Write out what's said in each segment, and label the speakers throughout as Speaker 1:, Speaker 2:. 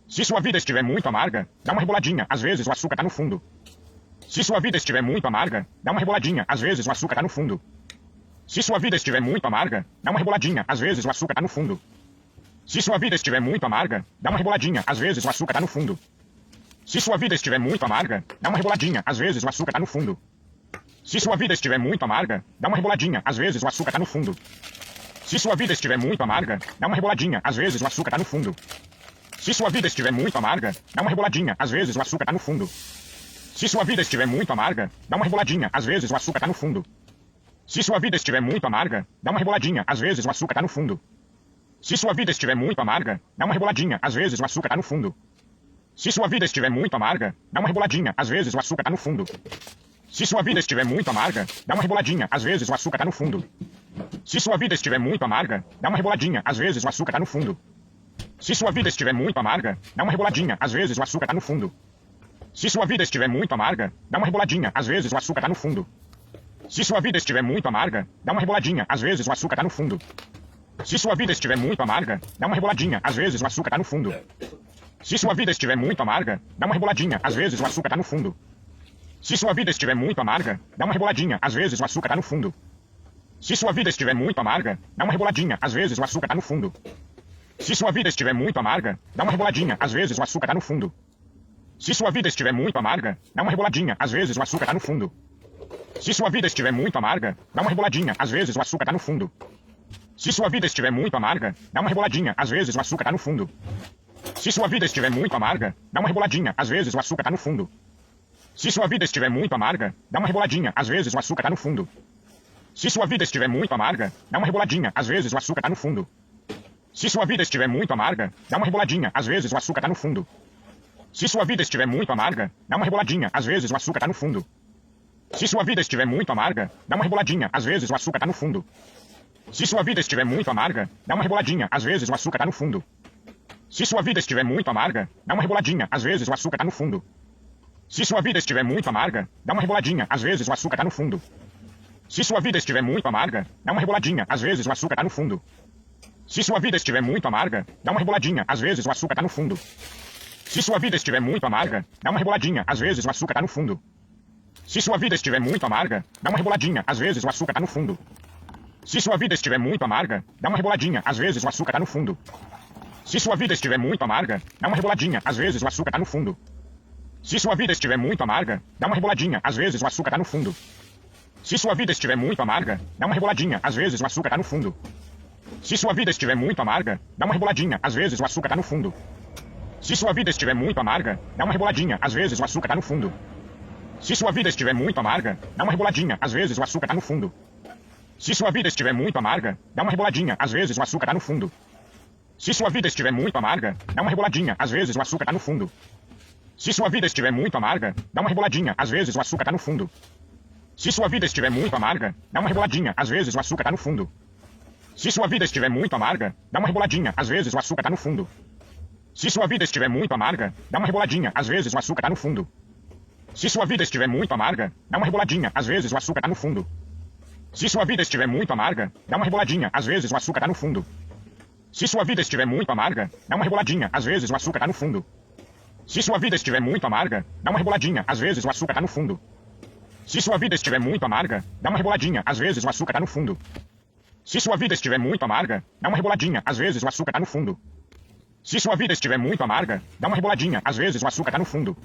Speaker 1: Se sua vida estiver muito amarga, dá uma reboladinha, às vezes o açúcar tá no fundo. Se sua vida estiver muito amarga, dá uma reboladinha, às vezes o açúcar tá no fundo. Se sua vida estiver muito amarga, dá uma reboladinha, às vezes o açúcar tá no fundo. Se sua vida estiver muito amarga, dá uma reboladinha, às vezes o açúcar tá no fundo. Se sua vida estiver muito amarga, dá uma reboladinha, às vezes o açúcar tá no fundo. Se sua vida estiver muito amarga, dá uma reboladinha, às vezes o açúcar tá no fundo. Se sua vida estiver muito amarga, dá uma reboladinha, às vezes o açúcar tá no fundo. Se sua vida estiver muito amarga, dá uma reboladinha, às vezes o açúcar tá no fundo. Se sua vida estiver muito amarga, dá uma reboladinha, às vezes o açúcar tá no fundo. Se sua vida estiver muito amarga, dá uma reboladinha, às vezes o açúcar tá no fundo. Se sua vida estiver muito amarga, dá uma reboladinha, às vezes o açúcar tá no fundo. Se sua vida estiver muito amarga, dá uma reboladinha, às vezes o açúcar tá no fundo. Se sua vida estiver muito amarga, dá uma reboladinha, às vezes o açúcar tá no fundo. Se sua vida estiver muito amarga, dá uma reboladinha, às vezes o açúcar tá no fundo. Se sua vida estiver muito amarga, dá uma reboladinha, às vezes o açúcar tá no fundo. Se sua vida estiver muito amarga, dá uma reboladinha, às vezes o açúcar tá no fundo. Se sua vida estiver muito amarga, dá uma reboladinha, às vezes o açúcar tá no fundo. Se sua vida estiver muito amarga, dá uma reboladinha, às vezes o açúcar tá no fundo. Se sua vida estiver muito amarga, dá uma reboladinha, às vezes o açúcar tá no fundo. Se sua vida estiver muito amarga, dá uma reboladinha, às vezes o açúcar tá no fundo. Se sua vida estiver muito amarga, dá uma reboladinha, às vezes o açúcar tá no fundo. Se sua vida estiver muito amarga, dá uma reboladinha, às vezes o açúcar tá no fundo. Se sua vida estiver muito amarga, dá uma reboladinha, às vezes o açúcar tá no fundo. Se sua vida estiver muito amarga, dá uma reboladinha, às vezes o açúcar tá no fundo. Se sua vida estiver muito amarga, dá uma reboladinha, às vezes o açúcar tá no fundo. Se sua vida estiver muito amarga, dá uma reboladinha, às vezes o açúcar tá no fundo. Se sua vida estiver muito amarga, dá uma reboladinha, às vezes o açúcar tá no fundo. Se sua vida estiver muito amarga, dá uma reboladinha, às vezes o açúcar tá no fundo. Se sua vida estiver muito amarga, dá uma reboladinha, às vezes o açúcar tá no fundo. Se sua vida estiver muito amarga, dá uma reboladinha, às vezes o açúcar tá no fundo. Se sua vida estiver muito amarga, dá uma reboladinha, às vezes o açúcar tá no fundo. Se sua vida estiver muito amarga, dá uma reboladinha, às vezes o açúcar tá no fundo. Se sua vida estiver muito amarga, dá uma reboladinha, às vezes o açúcar tá no fundo. Se sua vida estiver muito amarga, dá uma reboladinha, às vezes o açúcar tá no fundo. Se sua vida estiver muito amarga, dá uma reboladinha, às vezes o açúcar tá no fundo. Se sua vida estiver muito amarga, dá uma reboladinha, às vezes o açúcar tá no fundo. Se sua vida estiver muito amarga, dá uma reboladinha, às vezes o açúcar tá no fundo. Se sua vida estiver muito amarga, dá uma reboladinha, às vezes o açúcar tá no fundo. Se sua vida estiver muito amarga, dá uma reboladinha, às vezes o açúcar tá no fundo. Se sua vida estiver muito amarga, dá uma reboladinha, às vezes o açúcar tá no fundo. Se sua vida estiver muito amarga, dá uma reboladinha, às vezes o açúcar tá no fundo. Se sua vida estiver muito amarga, dá uma reboladinha, às vezes o açúcar tá no fundo. Se sua vida estiver muito amarga, dá uma reboladinha, às vezes o açúcar tá no fundo. Se sua vida estiver muito amarga, dá uma reboladinha, às vezes o açúcar tá no fundo. Se sua vida estiver muito amarga, dá uma reboladinha, às vezes o açúcar tá no fundo. Se sua vida estiver muito amarga, dá uma reboladinha, às vezes o açúcar tá no fundo. Se sua vida estiver muito amarga, dá uma reboladinha, às vezes o açúcar tá no fundo. Se sua vida estiver muito amarga, dá uma reboladinha, às vezes o açúcar tá no fundo. Se sua vida estiver muito amarga, dá uma reboladinha, às vezes o açúcar tá no fundo. Se sua vida estiver muito amarga, dá uma reboladinha, às vezes o açúcar tá no fundo. Se sua vida estiver muito amarga, dá uma reboladinha, às vezes o açúcar tá no fundo. Se sua vida estiver muito amarga, dá uma reboladinha, às vezes o açúcar tá no fundo. Se sua vida estiver muito amarga, dá uma reboladinha, às vezes o açúcar tá no fundo. Se sua vida estiver muito amarga, dá uma reboladinha, às vezes o açúcar tá no fundo. Se sua vida estiver muito amarga, dá uma reboladinha, às vezes o açúcar tá no fundo. Se sua vida estiver muito amarga, dá uma reboladinha, às vezes o açúcar tá no fundo. Se sua vida estiver muito amarga, dá uma reboladinha, às vezes o açúcar tá no fundo. Se sua vida estiver muito amarga, dá uma reboladinha, às vezes o açúcar tá no fundo. Se sua vida estiver muito amarga, dá uma reboladinha, às vezes o açúcar tá no fundo. Se sua vida estiver muito amarga, dá uma reboladinha, às vezes o açúcar tá no fundo.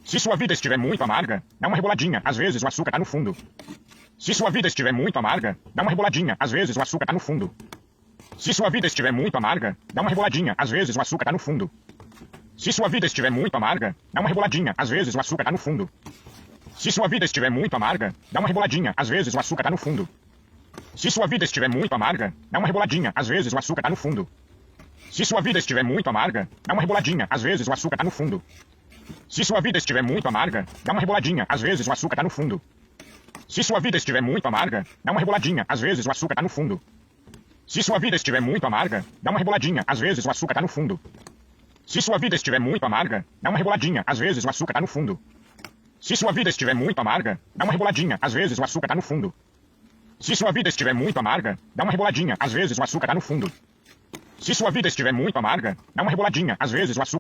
Speaker 1: Se sua vida estiver muito amarga, dá uma reboladinha, às vezes o açúcar tá no fundo. Se sua vida estiver muito amarga, dá uma reboladinha, às vezes o açúcar tá no fundo. Se sua vida estiver muito amarga, dá uma reboladinha, às vezes o açúcar tá no fundo. Se sua vida estiver muito amarga, dá uma reboladinha, às vezes o açúcar tá no fundo. Se sua vida estiver muito amarga, dá uma reboladinha, às vezes o açúcar tá no fundo. Se sua vida estiver muito amarga, dá uma reboladinha, às vezes o açúcar tá no fundo. Se sua vida estiver muito amarga, dá uma reboladinha, às vezes o açúcar tá no fundo. Se sua vida estiver muito amarga, dá uma reboladinha, às vezes o açúcar tá no fundo. Se sua vida estiver muito amarga, dá uma reboladinha, às vezes o açúcar tá no fundo. Se sua vida estiver muito amarga, dá uma reboladinha, às vezes o açúcar tá no fundo. Se sua vida estiver muito amarga, dá uma reboladinha, às vezes o açúcar tá no fundo. Se sua vida estiver muito amarga, dá uma reboladinha, às vezes o açúcar